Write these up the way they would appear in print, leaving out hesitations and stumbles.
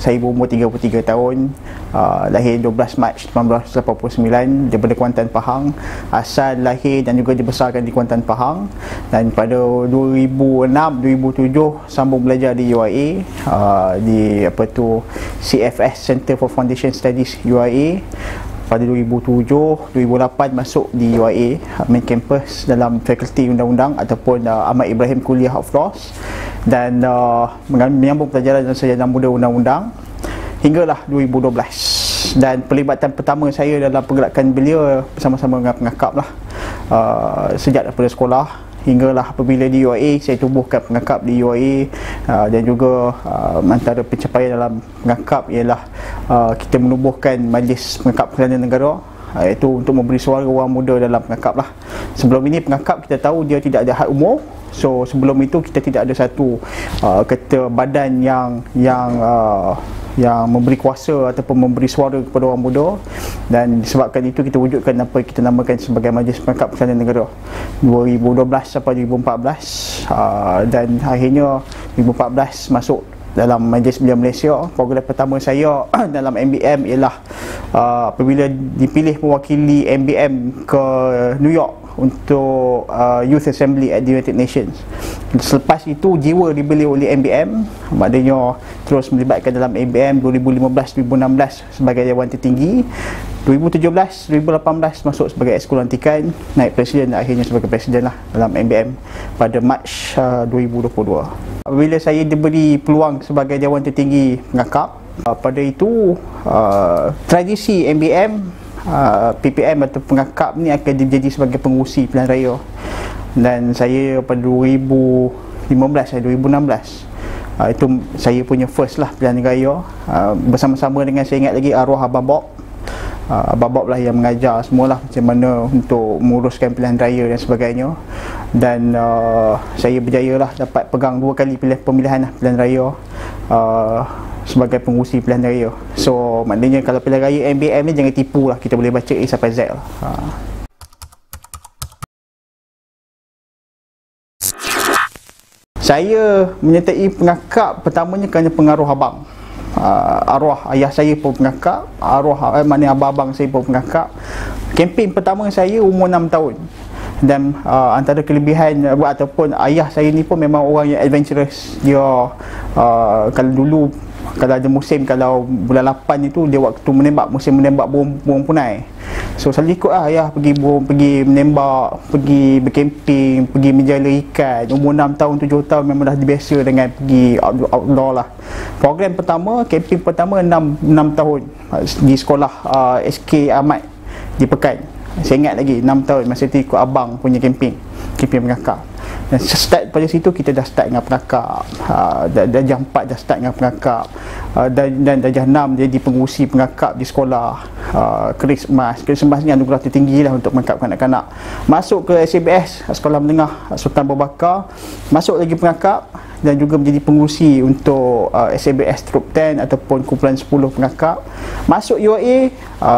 saya berumur 33 tahun, lahir 12 Mac 1989 daripada Kuantan, Pahang. Asal lahir dan juga dibesarkan di Kuantan, Pahang. Dan pada 2006-2007 sambung belajar di UIA, di CFS, Center for Foundation Studies UIA. Pada 2007-2008 masuk di UIA main campus dalam fakulti undang-undang ataupun Ahmad Ibrahim Kuliah of Laws, dan menyambung pelajaran dan sarjana muda undang-undang hinggalah 2012. Dan pelibatan pertama saya dalam pergerakan belia bersama-sama dengan pengakap lah, sejak daripada sekolah hinggalah apabila di UIA saya tubuhkan pengakap di UIA. Dan juga antara pencapaian dalam pengakap ialah kita menubuhkan Majlis Pengakap Perdana Negara, iaitu untuk memberi suara orang muda dalam pengakap lah. Sebelum ini pengakap kita tahu dia tidak ada had umur. So sebelum itu kita tidak ada satu kata badan yang memberi kuasa ataupun memberi suara kepada orang muda. Dan disebabkan itu kita wujudkan apa yang kita namakan sebagai Majlis Pengakap Perdana Negara 2012 sampai 2014. Dan akhirnya 2014 masuk dalam Majlis Belia Malaysia. Program pertama saya dalam MBM ialah apabila dipilih mewakili MBM ke New York untuk Youth Assembly at the United Nations. Selepas itu jiwa dibeli oleh MBM, maknanya terus melibatkan dalam MBM 2015-2016 sebagai Dewan Tertinggi. 2017-2018 masuk sebagai Ekskul Lantikan, naik Presiden dan akhirnya sebagai Presiden lah dalam MBM pada Mac 2022. Apabila saya diberi peluang sebagai Dewan Tertinggi Pengakap, pada itu tradisi MBM, PPM atau pengakap ni akan menjadi sebagai pengurusi pilihan raya. Dan saya pada 2016 itu saya punya first lah pilihan raya, bersama-sama dengan, saya ingat lagi, arwah Abang Bob. Abang Bob lah yang mengajar semualah macam mana untuk menguruskan pilihan raya dan sebagainya. Dan saya berjaya lah dapat pegang 2 kali pemilihan raya sebagai pengurusi pilihan raya. So maknanya kalau pilihan raya MBM ni jangan tipu lah, kita boleh baca A sampai Z lah. Saya menyertai pengakap pertamanya kerana pengaruh abang. Arwah ayah saya pun pengakap, arwah mana abang-abang saya pun pengakap. Kempen pertama saya umur 6 tahun. Dan antara kelebihan ataupun ayah saya ni pun memang orang yang adventurous. Dia kalau dulu kalau ada musim, kalau bulan 8 itu dia waktu menembak, musim menembak burung punai. So selalu ikut lah ayah pergi menembak, pergi berkemping, pergi menjala ikan. Umur 6 tahun, 7 tahun memang dah biasa dengan pergi outdoor lah. Program pertama, kemping pertama 6 tahun di sekolah SK Ahmad di Pekan. Saya ingat lagi 6 tahun masa tu ikut abang punya kemping pengakap. Dan start pada situ kita dah start dengan pengakap. Darjah 4 dah start dengan pengakap. Dan darjah 6 jadi pengurusi pengakap di sekolah. Keris emas ni anugerah tertinggi lah untuk mengakap kanak-kanak. Masuk ke SABS, Sekolah Menengah Sultan Abu Bakar, masuk lagi pengakap dan juga menjadi pengurusi untuk SABS Troop 10 ataupun kumpulan 10 pengakap. Masuk UIA,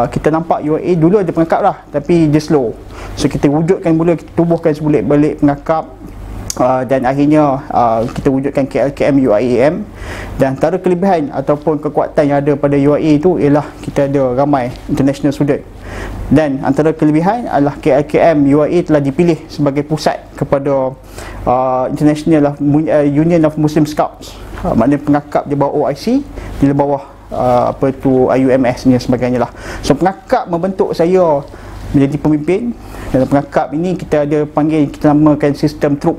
kita nampak UIA dulu ada pengakap lah, tapi dia slow. So kita wujudkan mula, kita tubuhkan sebulik-balik pengakap. Dan akhirnya kita wujudkan KLKM UIAM. Dan antara kelebihan ataupun kekuatan yang ada pada UIA itu ialah kita ada ramai international student. Dan antara kelebihan adalah KLKM UIA telah dipilih sebagai pusat kepada International Union of Muslim Scouts. Maknanya pengakap di bawah OIC, di bawah IUMS ni dan sebagainya lah. So pengakap membentuk saya menjadi pemimpin. Dalam pengakap ini kita ada panggil, kita namakan sistem troop,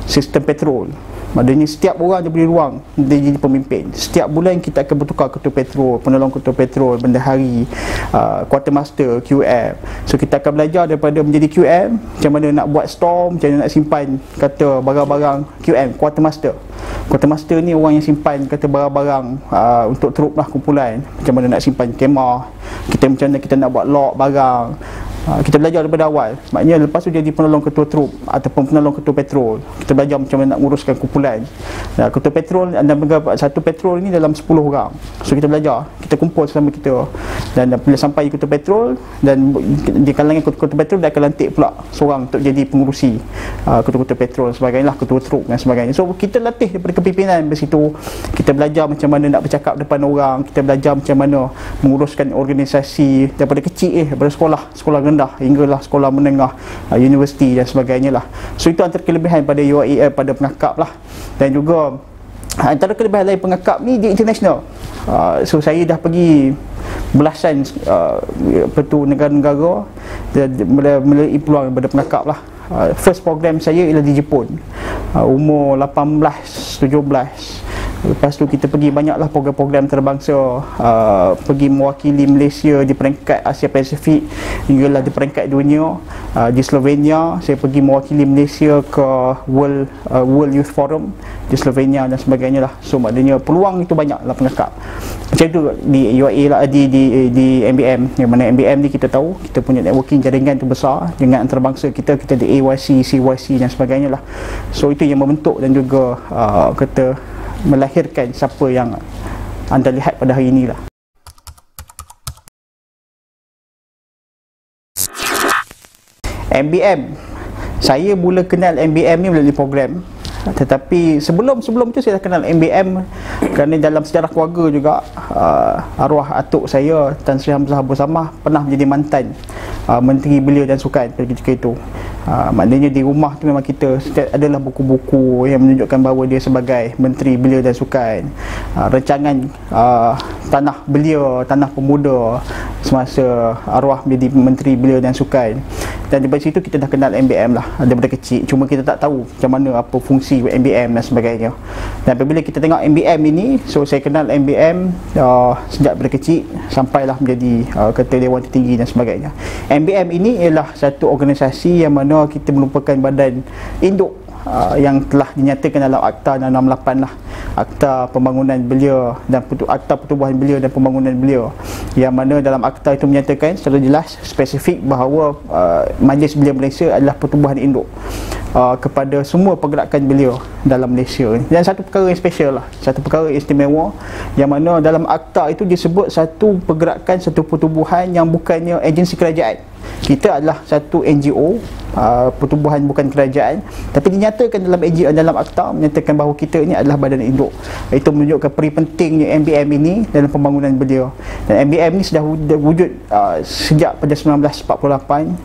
sistem patrol. Maknanya setiap orang dia beri ruang dia jadi pemimpin. Setiap bulan kita akan bertukar ketua patrol, penolong ketua patrol, bendahari, quartermaster, QM. So kita akan belajar daripada menjadi QM, macam mana nak buat storm, macam mana nak simpan kata barang-barang. QM, quartermaster. Quartermaster ni orang yang simpan kata barang-barang untuk troop lah, kumpulan. Macam mana nak simpan kemah, kita macam mana kita nak buat lock barang. Kita belajar daripada awal. Maknanya lepas tu jadi penolong ketua trup ataupun penolong ketua petrol, kita belajar macam mana nak nguruskan kumpulan. Ketua petrol, anda menganggap satu petrol ni dalam 10 orang. So kita belajar, kita kumpul sesama kita. Dan bila sampai ketua petrol, dan di kalangan ketua petrol dia akan lantik pula seorang untuk jadi pengurusi ketua-ketua petrol sebagainya, ketua trup dan sebagainya. So kita latih daripada kepimpinan di situ. Kita belajar macam mana nak bercakap depan orang, kita belajar macam mana menguruskan organisasi daripada kecil daripada sekolah rendah hinggalah sekolah menengah, universiti dan sebagainya lah. So itu antara kelebihan pada UIA, pada pengakap lah. Dan juga antara kelebihan lain pengakap ni di international. So saya dah pergi belasan negara-negara melalui peluang daripada pengakap lah. First program saya ialah di Jepun, umur 18, 17. Lepas tu kita pergi banyaklah program-program terbangsa, pergi mewakili Malaysia di peringkat Asia Pasifik hinggalah di peringkat dunia. Di Slovenia saya pergi mewakili Malaysia ke World Youth Forum di Slovenia dan sebagainya lah. So maknanya peluang itu banyaklah pengakap. Macam tu di UIA lah, di MBM. Yang mana MBM ni kita tahu kita punya networking jaringan tu besar dengan antarabangsa kita ada AYC, CYC dan sebagainya lah. So itu yang membentuk dan juga melahirkan siapa yang anda lihat pada hari ini lah. MBM, saya mula kenal MBM ni melalui program. Tetapi sebelum tu saya dah kenal MBM kerana dalam sejarah keluarga juga, arwah atuk saya Tan Sri Hamzah Abdul Samad pernah menjadi mantan Menteri Belia dan Sukan pada ketika itu. Maknanya di rumah tu memang kita adalah buku-buku yang menunjukkan bahawa dia sebagai Menteri Belia dan Sukan. Rancangan Tanah Belia, Tanah Pemuda semasa arwah menjadi Menteri Belia dan Sukan. Dan daripada situ kita dah kenal MBM lah daripada kecil. Cuma kita tak tahu macam mana apa fungsi MBM dan sebagainya. Dan apabila kita tengok MBM ini, so saya kenal MBM sejak daripada kecil sampailah menjadi Ketua Dewan Tertinggi dan sebagainya. MBM ini ialah satu organisasi yang mana kita merupakan badan induk yang telah dinyatakan dalam Akta 668 lah, Akta Pembangunan Belia dan Akta Pertubuhan Belia dan Pembangunan Belia, yang mana dalam akta itu menyatakan secara jelas spesifik bahawa Majlis Belia Malaysia adalah pertubuhan induk kepada semua pergerakan belia dalam Malaysia. Dan satu perkara yang special lah, satu perkara istimewa, yang mana dalam akta itu disebut satu pergerakan, satu pertubuhan yang bukannya agensi kerajaan. Kita adalah satu NGO, pertubuhan bukan kerajaan, tapi dinyatakan dalam akta menyatakan bahawa kita ini adalah badan induk. Itu menunjukkan peri pentingnya MBM ini dalam pembangunan belia. Dan MBM ini sudah wujud sejak pada 1948.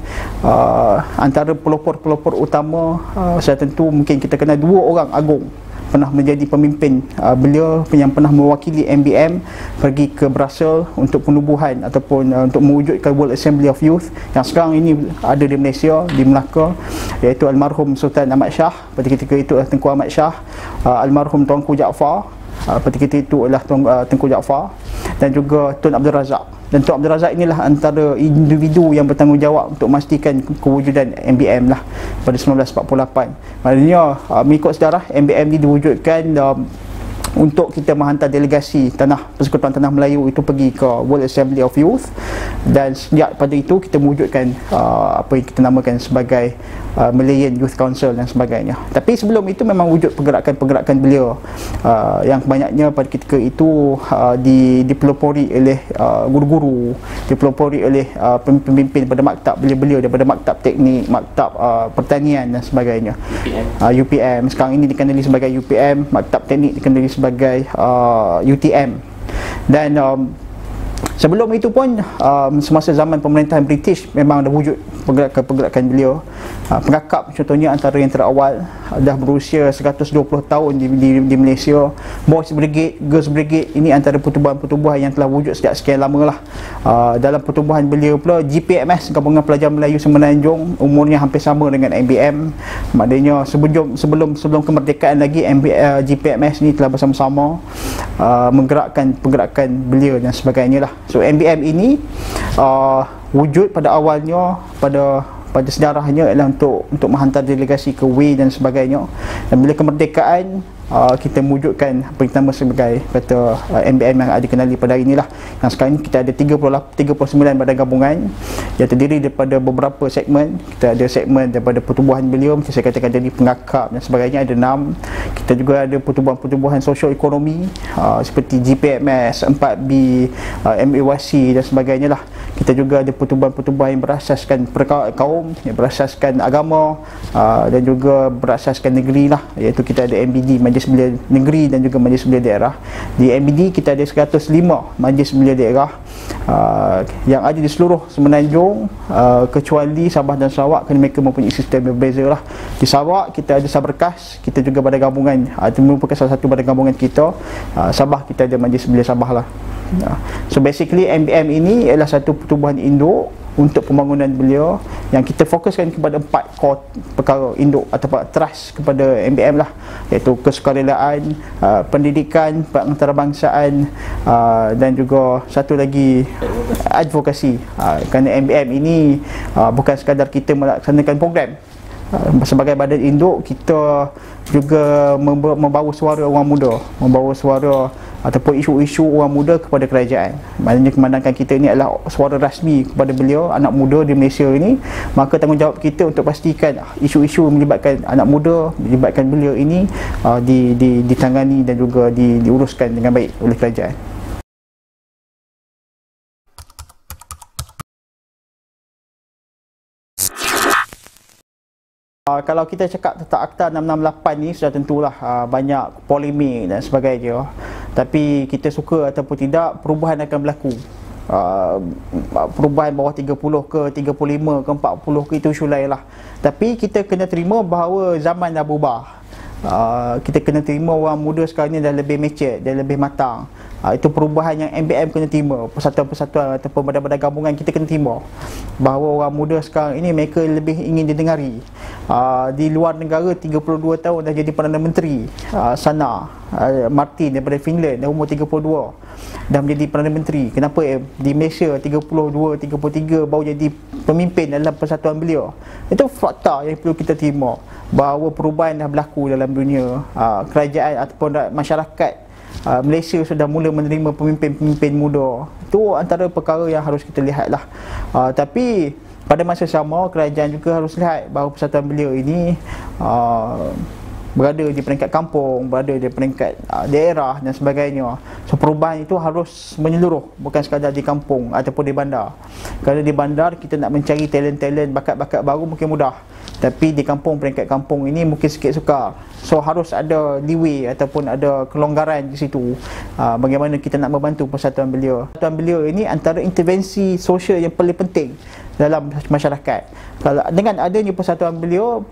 Antara pelopor-pelopor utama, saya tentu mungkin kita kenal dua orang agung pernah menjadi pemimpin belia yang pernah mewakili MBM pergi ke Brussels untuk penubuhan ataupun untuk mewujudkan World Assembly of Youth yang sekarang ini ada di Malaysia, di Melaka, iaitu almarhum Sultan Ahmad Shah. Pada ketika itu adalah Tengku Ahmad Shah, almarhum Tuanku Jaafar pada ketika itu adalah Tengku Jaafar, dan juga Tun Abdul Razak. Dan Tun Abdul Razak inilah antara individu yang bertanggungjawab untuk memastikan kewujudan MBM lah pada 1948. Maknanya mengikut sejarah MBM ini diwujudkan untuk kita menghantar delegasi Persekutuan Tanah Melayu itu pergi ke World Assembly of Youth, dan sejak pada itu kita mewujudkan apa yang kita namakan sebagai Malayan Youth Council dan sebagainya. Tapi sebelum itu memang wujud pergerakan-pergerakan belia yang banyaknya pada ketika itu dipelopori oleh guru-guru, dipelopori oleh pemimpin pada maktab belia-belia daripada maktab teknik, maktab pertanian dan sebagainya. UPM sekarang ini dikenali sebagai UPM, maktab teknik dikenali sebagai UTM. Dan sebelum itu pun semasa zaman pemerintahan British memang dah wujud pergerakan belia. Pengakap contohnya antara yang terawal dah berusia 120 tahun di Malaysia. Boys Brigade, Girls Brigade, ini antara pertubuhan-pertubuhan yang telah wujud sejak sekian lama lah. Dalam pertubuhan belia pula GPMS, Gabungan Pelajar Melayu Semenanjung, umurnya hampir sama dengan MBM. Maknanya sebelum kemerdekaan lagi GPMS ni telah bersama-sama menggerakkan pergerakan belia dan sebagainya lah. So MBM ini wujud pada awalnya pada sejarahnya ialah untuk menghantar delegasi ke WEI dan sebagainya. Dan bila kemerdekaan kita mewujudkan apa yang nama sebagai kata MBM yang dikenali pada hari inilah. Yang sekarang ini kita ada 39 badan gabungan yang terdiri daripada beberapa segmen. Kita ada segmen daripada pertubuhan beliau, macam saya katakan tadi, pengakap dan sebagainya, ada 6. Kita juga ada pertubuhan sosioekonomi seperti GPMS, 4B, MAYC dan sebagainya lah. Kita juga ada pertubuhan yang berasaskan kaum, yang berasaskan agama, dan juga berasaskan negeri lah, iaitu kita ada MBD, Majlis Belia Negeri, dan juga Majlis Belia Daerah. Di MBD kita ada 105 Majlis Belia Daerah yang ada di seluruh Semenanjung, kecuali Sabah dan Sarawak, kerana mereka mempunyai sistem yang berbeza lah. Di Sarawak kita ada Saberkas, kita juga badan gabungan, itu merupakan salah satu badan gabungan kita. Sabah kita ada Majlis Belia Sabah lah. So basically MBM ini adalah satu pertubuhan induk untuk pembangunan beliau, yang kita fokuskan kepada 4 core perkara induk atau trust kepada MBM lah, iaitu kesukarelaan, pendidikan, pengantarbangsaan, dan juga satu lagi advokasi. Kerana MBM ini bukan sekadar kita melaksanakan program. Sebagai badan induk, kita juga membawa suara orang muda, membawa suara ataupun isu-isu orang muda kepada kerajaan. Maknanya memandangkan kita ini adalah suara rasmi kepada beliau, anak muda di Malaysia ini, maka tanggungjawab kita untuk pastikan isu-isu melibatkan anak muda, melibatkan beliau ini ditangani dan juga diuruskan dengan baik oleh kerajaan. Kalau kita cakap tentang Akta 668 ni, sudah tentulah banyak polemik dan sebagainya. Tapi kita suka ataupun tidak, perubahan akan berlaku. Perubahan bawah 30 ke 35 ke 40 ke, itu isu lain lah. Tapi kita kena terima bahawa zaman dah berubah. Kita kena terima orang muda sekarang ni dah lebih mature, dah lebih matang. Itu perubahan yang MBM kena terima, persatuan-persatuan ataupun badan-badan gabungan kita kena terima, bahawa orang muda sekarang ini mereka lebih ingin didengari. Di luar negara 32 tahun dah jadi Perdana Menteri. Sana Martin daripada Finland dah umur 32 dah menjadi Perdana Menteri. Kenapa di Malaysia 32, 33 baru jadi pemimpin dalam persatuan beliau? Itu fakta yang perlu kita terima, bahawa perubahan dah berlaku dalam dunia. Kerajaan ataupun masyarakat Malaysia sudah mula menerima pemimpin-pemimpin muda. Itu antara perkara yang harus kita lihat lah. Tapi pada masa sama, kerajaan juga harus lihat bahawa persatuan beliau ini berada di peringkat kampung, berada di peringkat daerah dan sebagainya. So perubahan itu harus menyeluruh, bukan sekadar di kampung ataupun di bandar. Kerana di bandar kita nak mencari talent-talent, bakat-bakat baru mungkin mudah, tapi di kampung, peringkat kampung ini mungkin sikit sukar. So harus ada leeway ataupun ada kelonggaran di situ, bagaimana kita nak membantu persatuan beliau. Persatuan beliau ini antara intervensi sosial yang paling penting dalam masyarakat. Kalau dengan adanya persatuan beliau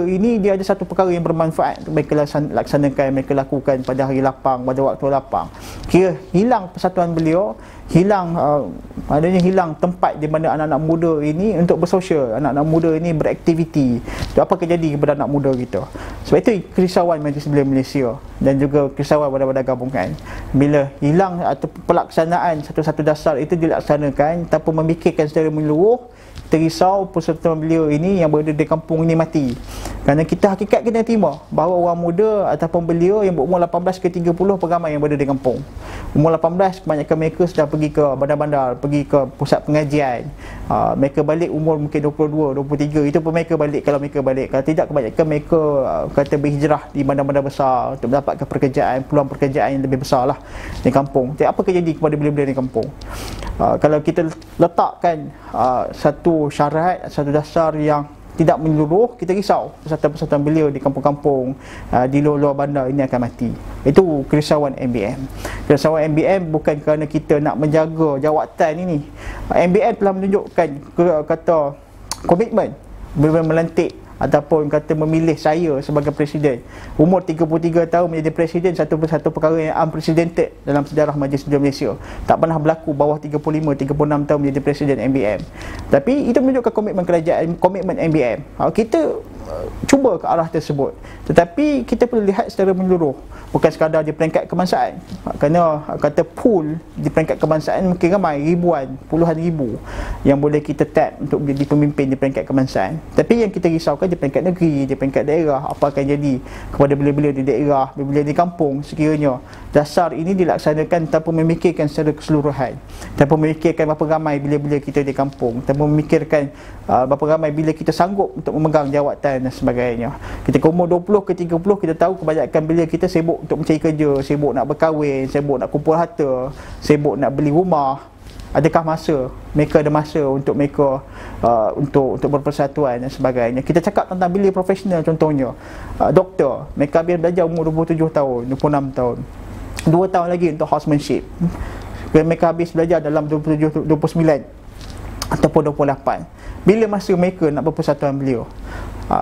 ini dia ada satu perkara yang bermanfaat untuk mereka laksanakan, mereka lakukan pada hari lapang, pada waktu lapang. Kira hilang persatuan beliau, hilang tempat di mana anak-anak muda ini untuk bersosial, anak-anak muda ini beraktiviti. Apa akan jadi kepada anak muda kita? Sebab itu kerisauan Majlis Belia Malaysia dan juga kerisauan badan-badan gabungan, bila hilang atau pelaksanaan satu-satu dasar itu dilaksanakan tanpa memikirkan secara menyeluruh. Kita risau persatuan beliau ini yang berada di kampung ini mati. Kerana kita hakikat kena terima bahawa orang muda ataupun beliau yang berumur 18 ke 30 ramai yang berada di kampung. Umur 18 kebanyakan mereka sudah pergi ke bandar-bandar, pergi ke pusat pengajian. Mereka balik umur mungkin 22, 23. Itu pun mereka balik kalau mereka balik. Kalau tidak, kebanyakan mereka kata berhijrah di bandar-bandar besar untuk mendapatkan pekerjaan, peluang pekerjaan yang lebih besar lah di kampung. Jadi apa akan jadi kepada beliau-beliau di kampung? Kalau kita letakkan satu syarat, satu dasar yang tidak menyeluruh, kita risau persatuan-persatuan beliau di kampung-kampung, di luar-luar bandar ini akan mati. Itu kerisauan MBM. Kerisauan MBM bukan kerana kita nak menjaga jawatan ini. MBM telah menunjukkan kata komitmen bila melantik ataupun kata memilih saya sebagai presiden. Umur 33 tahun menjadi presiden, satu perkara yang unprecedented dalam sejarah Majlis Belia Malaysia. Tak pernah berlaku bawah 35, 36 tahun menjadi presiden MBM. Tapi itu menunjukkan komitmen kerajaan, komitmen MBM. Kita cuba ke arah tersebut. Tetapi kita perlu lihat secara menyeluruh, bukan sekadar di peringkat kebangsaan. Kerana kata pool di peringkat kebangsaan mungkin ramai, ribuan, puluhan ribu yang boleh kita tap untuk menjadi pemimpin di peringkat kebangsaan. Tapi yang kita risaukan di peringkat negeri, di peringkat daerah, apa akan jadi kepada beliau-beliau di daerah, beliau-beliau di kampung sekiranya dasar ini dilaksanakan tanpa memikirkan secara keseluruhan, tanpa memikirkan berapa ramai beliau-beliau kita di kampung, tanpa memikirkan berapa ramai bila kita sanggup untuk memegang jawatan dan sebagainya. Ketika umur 20 ke 30, kita tahu kebanyakan belia kita sibuk untuk mencari kerja, sibuk nak berkahwin, sibuk nak kumpul harta, sibuk nak beli rumah. Adakah masa mereka ada masa untuk mereka untuk berpersatuan dan sebagainya? Kita cakap tentang belia profesional contohnya, doktor, mereka habis belajar umur 27 tahun, 26 tahun, 2 tahun lagi untuk housemanship. Mereka habis belajar dalam 27, 29 ataupun 28. Bila masa mereka nak berpersatuan beliau?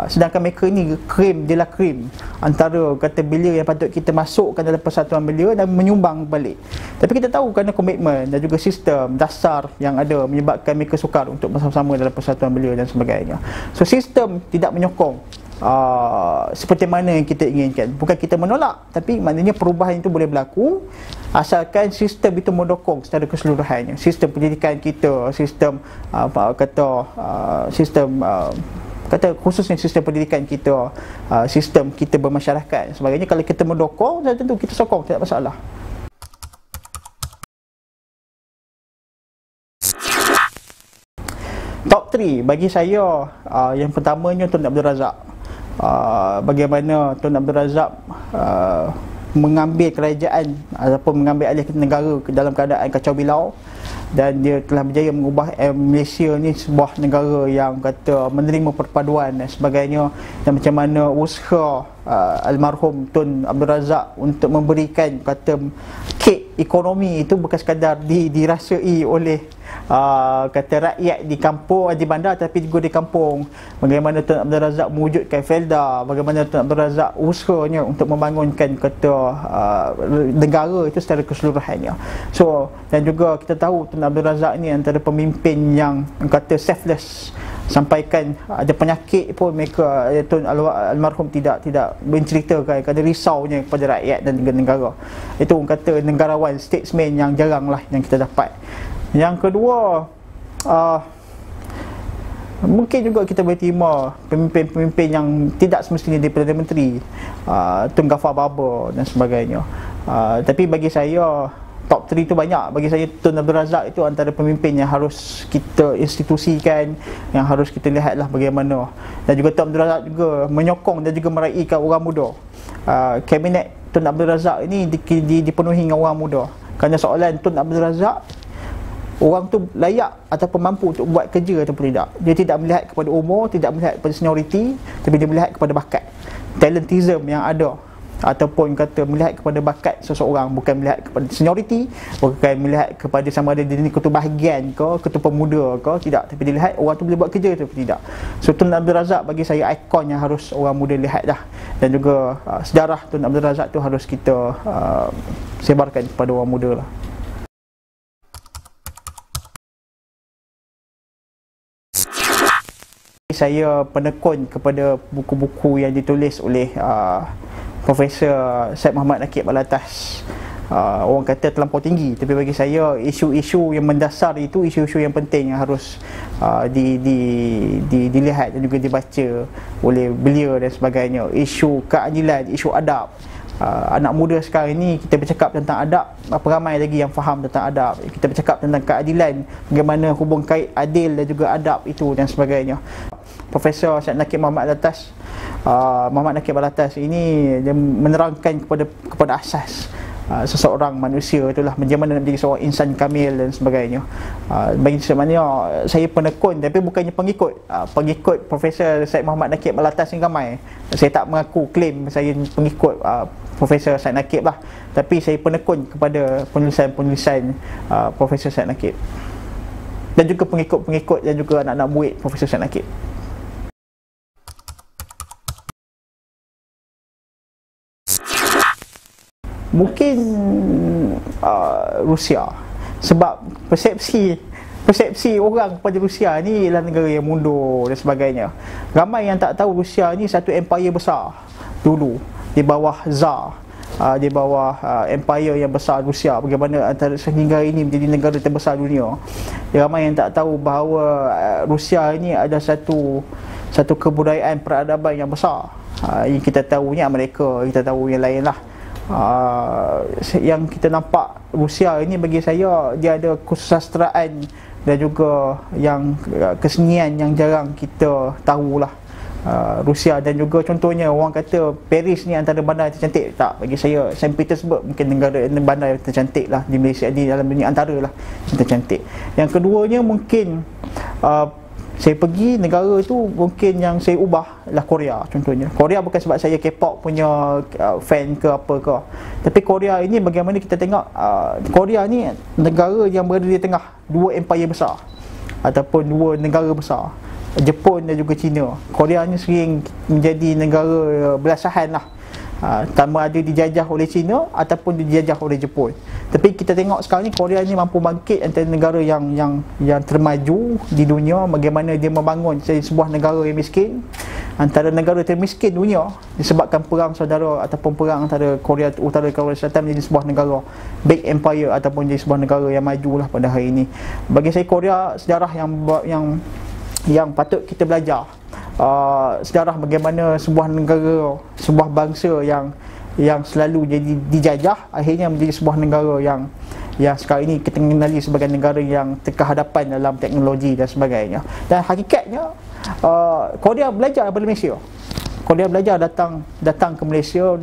Sedangkan mereka ni krim, dia lah krim antara kata belia yang patut kita masukkan dalam persatuan belia dan menyumbang balik. Tapi kita tahu kerana komitmen dan juga sistem dasar yang ada menyebabkan mereka sukar untuk bersama-sama dalam persatuan belia dan sebagainya. So sistem tidak menyokong seperti mana yang kita inginkan. Bukan kita menolak, tapi maknanya perubahan itu boleh berlaku asalkan sistem itu mendukung secara keseluruhannya. Sistem pendidikan kita, sistem khususnya sistem pendidikan kita, sistem kita bermasyarakat sebagainya, kalau kita mendukung, tentu kita sokong, tidak masalah. Top 3 bagi saya, yang pertamanya Tun Abdul Razak. Bagaimana Tun Abdul Razak mengambil kerajaan ataupun mengambil alih negara dalam keadaan kacau bilau, dan dia telah berjaya mengubah Malaysia ni sebuah negara yang kata menerima perpaduan dan sebagainya. Dan macam mana usaha almarhum Tun Abdul Razak untuk memberikan kata kek ekonomi itu bukan sekadar dirasai oleh kata rakyat di kampung, di bandar, tapi juga di kampung. Bagaimana Tun Abdul Razak mewujudkan Felda, bagaimana Tun Abdul Razak usahanya untuk membangunkan kata negara itu secara keseluruhannya. So, dan juga kita tahu Tun Abdul Razak ni antara pemimpin yang kata selfless. Sampaikan ada penyakit pun mereka, Tun almarhum tidak menceritakan kerana risaunya kepada rakyat dan juga negara. Itu orang kata negarawan, statesman yang jaranglah yang kita dapat. Yang kedua, mungkin juga kita boleh terima pemimpin-pemimpin yang tidak semestinya di Perdana Menteri, Tun Ghaffar Babar dan sebagainya. Tapi bagi saya, top 3 itu banyak. Bagi saya Tun Abdul Razak itu antara pemimpin yang harus kita institusikan, yang harus kita lihatlah bagaimana. Dan juga Tun Abdul Razak juga menyokong dan juga meraihkan orang muda. Kabinet Tun Abdul Razak ini dipenuhi dengan orang muda. Kerana soalan Tun Abdul Razak, orang tu layak ataupun mampu untuk buat kerja ataupun tidak. Dia tidak melihat kepada umur, tidak melihat kepada senioriti, tapi dia melihat kepada bakat, talentism yang ada, ataupun kata melihat kepada bakat seseorang, bukan melihat kepada senioriti, bukan melihat kepada sama ada dia ni ketua bahagian ke, ketua pemuda ke, tidak, tapi dia lihat orang tu boleh buat kerja ataupun tidak. So Tun Abdul Razak bagi saya ikon yang harus orang muda lihat dah. Dan juga sejarah Tun Abdul Razak tu harus kita sebarkan kepada orang muda lah. Saya penekun kepada buku-buku yang ditulis oleh Profesor Syed Muhammad Nakib Alatas. Orang kata terlampau tinggi, tapi bagi saya isu-isu yang mendasar itu isu-isu yang penting yang harus dilihat dan juga dibaca oleh beliau dan sebagainya. Isu keadilan, isu adab. Anak muda sekarang ini, kita bercakap tentang adab, berapa ramai lagi yang faham tentang adab. Kita bercakap tentang keadilan, bagaimana hubung kait adil dan juga adab itu dan sebagainya. Profesor Syed Nakib Muhammad Alatas ini dia menerangkan kepada asas seseorang manusia itulah, macam mana nak menjadi seorang insan kamil dan sebagainya. Bagi sebenarnya saya penekun tapi bukannya pengikut. Pengikut Profesor Syed Muhammad Nakib Alatas ni ramai. Saya tak mengaku klaim saya pengikut Profesor Syed Nakib lah, tapi saya penekun kepada penulisan-penulisan Profesor Syed Nakib, dan juga pengikut-pengikut dan juga anak-anak murid Profesor Syed Nakib. Mungkin Rusia, sebab persepsi persepsi orang kepada Rusia ni ialah negara yang mundur dan sebagainya. Ramai yang tak tahu Rusia ni satu empire besar dulu di bawah Tsar, di bawah empire yang besar Rusia, bagaimana antara sehingga ini menjadi negara terbesar dunia. Ramai yang tak tahu bahawa Rusia ini ada satu kebudayaan peradaban yang besar. Yang kita tahunya Amerika, kita tahu yang lain lah. Yang kita nampak Rusia ini bagi saya dia ada kesusastraan dan juga yang kesenian yang jarang kita tahulah. Rusia dan juga contohnya orang kata Paris ni antara bandar yang tercantik. Tak, bagi saya Saint Petersburg mungkin bandar yang tercantik lah di Malaysia, di dalam dunia antara lah yang tercantik. Yang keduanya mungkin saya pergi negara tu mungkin yang saya ubah lah Korea contohnya. Korea bukan sebab saya K-pop punya fan ke apa ke, tapi Korea ini bagaimana kita tengok Korea ni negara yang berada di tengah dua empire besar ataupun dua negara besar, Jepun dan juga China. Korea ni sering menjadi negara belasahan lah, sama ada dijajah oleh China ataupun dijajah oleh Jepun. Tapi kita tengok sekarang ni Korea ni mampu bangkit antara negara yang termaju di dunia. Bagaimana dia membangun sebuah negara yang miskin, antara negara termiskin dunia disebabkan perang saudara ataupun perang antara Korea Utara dan Korea Selatan, menjadi sebuah negara big empire ataupun jadi sebuah negara yang majulah pada hari ini. Bagi saya Korea sejarah yang patut kita belajar. Sejarah bagaimana sebuah negara, sebuah bangsa yang selalu jadi dijajah akhirnya menjadi sebuah negara yang sekarang ini kita kenali sebagai negara yang terkehadapan dalam teknologi dan sebagainya. Dan hakikatnya Korea belajar daripada Malaysia. Korea belajar datang ke Malaysia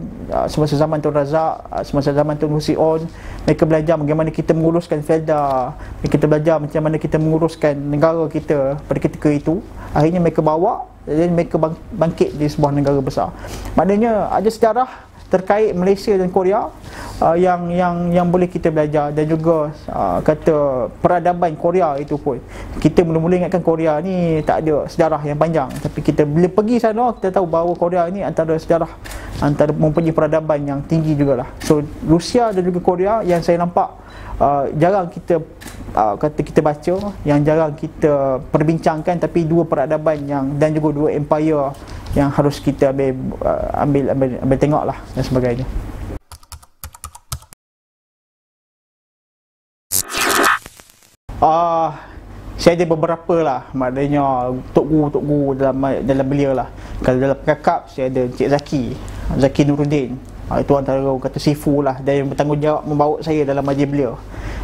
semasa zaman Tun Razak, semasa zaman Tun Husion. Mereka belajar bagaimana kita menguruskan Felda, kita belajar macam mana kita menguruskan negara kita pada ketika itu. Akhirnya mereka bawa dan mereka bangkit di sebuah negara besar. Maknanya ada sejarah terkait Malaysia dan Korea yang boleh kita belajar. Dan juga kata peradaban Korea itu pun, kita mula-mula ingatkan Korea ni tak ada sejarah yang panjang, tapi kita bila pergi sana kita tahu bahawa Korea ni antara mempunyai peradaban yang tinggi jugalah. So Rusia dan juga Korea yang saya nampak jarang kita kita baca, yang jarang kita perbincangkan, tapi dua peradaban dan juga dua empire yang harus kita ambil tengok lah dan sebagainya. Saya ada beberapa lah, maknanya tok guru dalam belia lah. Kalau dalam kakap saya ada Encik Zaki Nuruddin. Itu antara orang kata sifu lah, dan yang bertanggungjawab membawa saya dalam majlis belia.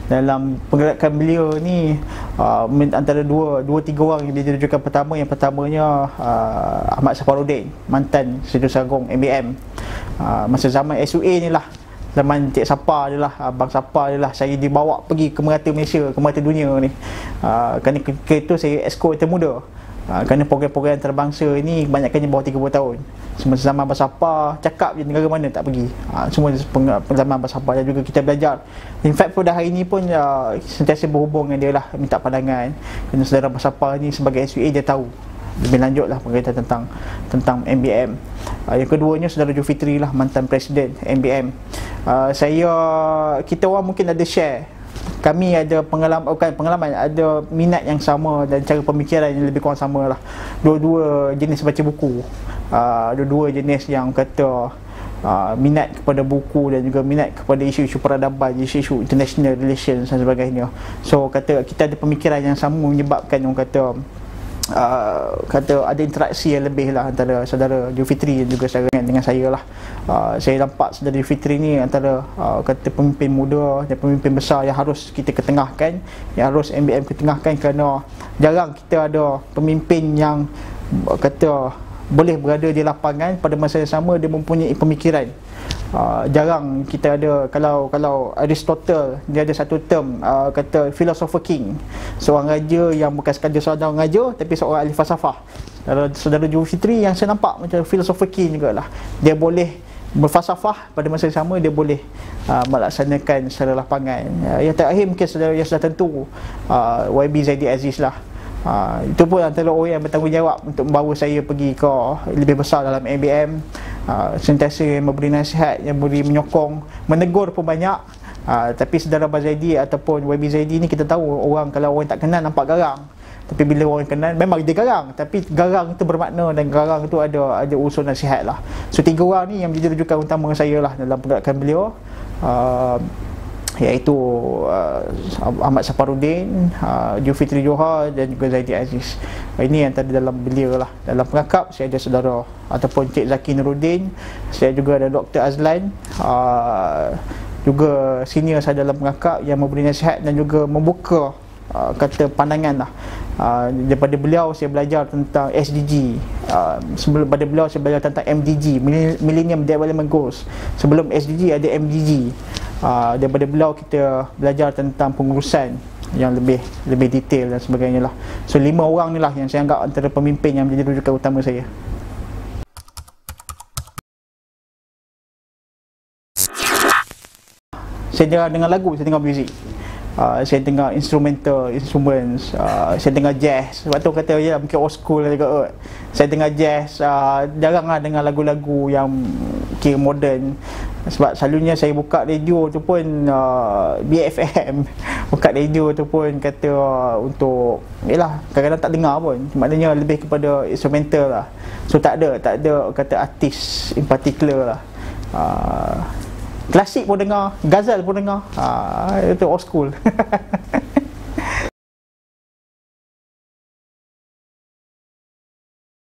Dalam penggerakan belia ni antara dua tiga orang yang dirujukan pertama. Yang pertamanya Ahmad Safaruddin, mantan Setiausaha Agung MBM. Masa zaman SUA ni lah, zaman Cik Sapa je lah, Abang Sapa je lah, saya dibawa pergi ke merata Malaysia, ke merata dunia ni. Kerana ketika itu saya exco termuda. Kerana program-program antarabangsa ini kebanyakannya bawah 30 tahun. Semasa zaman Abang Sapa, cakap je negara mana tak pergi. Semua zaman Abang Sapa, dan juga kita belajar. In fact pada hari ini pun sentiasa berhubung dengan dia lah, minta pandangan. Kerana saudara Abang Sapa ni sebagai SUA dia tahu lebih lanjut lah berkaitan tentang MBM. Yang keduanya saudara Julfitri lah, mantan presiden MBM. Kita orang mungkin ada share, kami ada pengalaman, ada minat yang sama dan cara pemikiran yang lebih kurang sama lah. Dua-dua jenis baca buku, dua-dua jenis yang kata minat kepada buku dan juga minat kepada isu-isu peradaban, isu-isu international relations dan sebagainya. So kata kita ada pemikiran yang sama, menyebabkan orang kata ada interaksi yang lebih lah antara saudara Julfitri dan juga dengan saya lah. Saya nampak saudara Julfitri ni antara kata pemimpin muda dan pemimpin besar yang harus kita ketengahkan, yang harus MBM ketengahkan, kerana jarang kita ada pemimpin yang kata boleh berada di lapangan pada masa yang sama dia mempunyai pemikiran. Jarang kita ada. Kalau Aristotle, dia ada satu term kata philosopher king, seorang raja yang bukan sekadar seorang raja tapi seorang ahli falsafah. Saudara Julfitri yang saya nampak macam philosopher king jugalah. Dia boleh berfalsafah, pada masa yang sama dia boleh melaksanakan secara lapangan. Yang terakhir mungkin saudara yang sudah tentu YB Zaidi Aziz lah. Itu pun antara orang yang bertanggungjawab untuk membawa saya pergi ke lebih besar dalam MBM. Sentiasa memberi nasihat, yang memberi menyokong, menegur pun banyak, Tapi saudara Abang Zaidi ataupun YB Zaidi ni, kita tahu orang, kalau orang tak kenal nampak garang, tapi bila orang kenal memang dia garang, tapi garang itu bermakna dan garang itu ada unsur nasihat lah. So 3 orang ni yang menjadi rujukan utama saya lah dalam pergerakan beliau, iaitu Ahmad Saparuddin, Julfitri Johar dan juga Zaidi Aziz. Ini yang tadi dalam belia lah. Dalam pengakap saya ada saudara ataupun Cik Zaki Nuruddin, saya juga ada Dr. Azlan, juga senior saya dalam pengakap yang memberi nasihat dan juga membuka kata pandangan lah. Daripada beliau saya belajar tentang SDG. Sebelum pada beliau saya belajar tentang MDG, Millennium Development Goals. Sebelum SDG ada MDG. Daripada beliau kita belajar tentang pengurusan yang lebih detail dan sebagainya lah. So 5 orang ni lah yang saya anggap antara pemimpin yang menjadi rujukan utama saya. Saya dengar lagu, saya dengar muzik, saya dengar instruments, saya dengar jazz. Sebab tu kata ya mungkin old school juga. Saya dengar jazz, jarang lah dengar lagu-lagu yang kira moden. Sebab selalunya saya buka radio tu pun BFM, buka radio tu pun kata untuk yalah, kadang-kadang tak dengar pun, maknanya lebih kepada instrumental lah. So tak ada kata artis in particular lah. Klasik pun dengar, ghazal pun dengar, itu old school.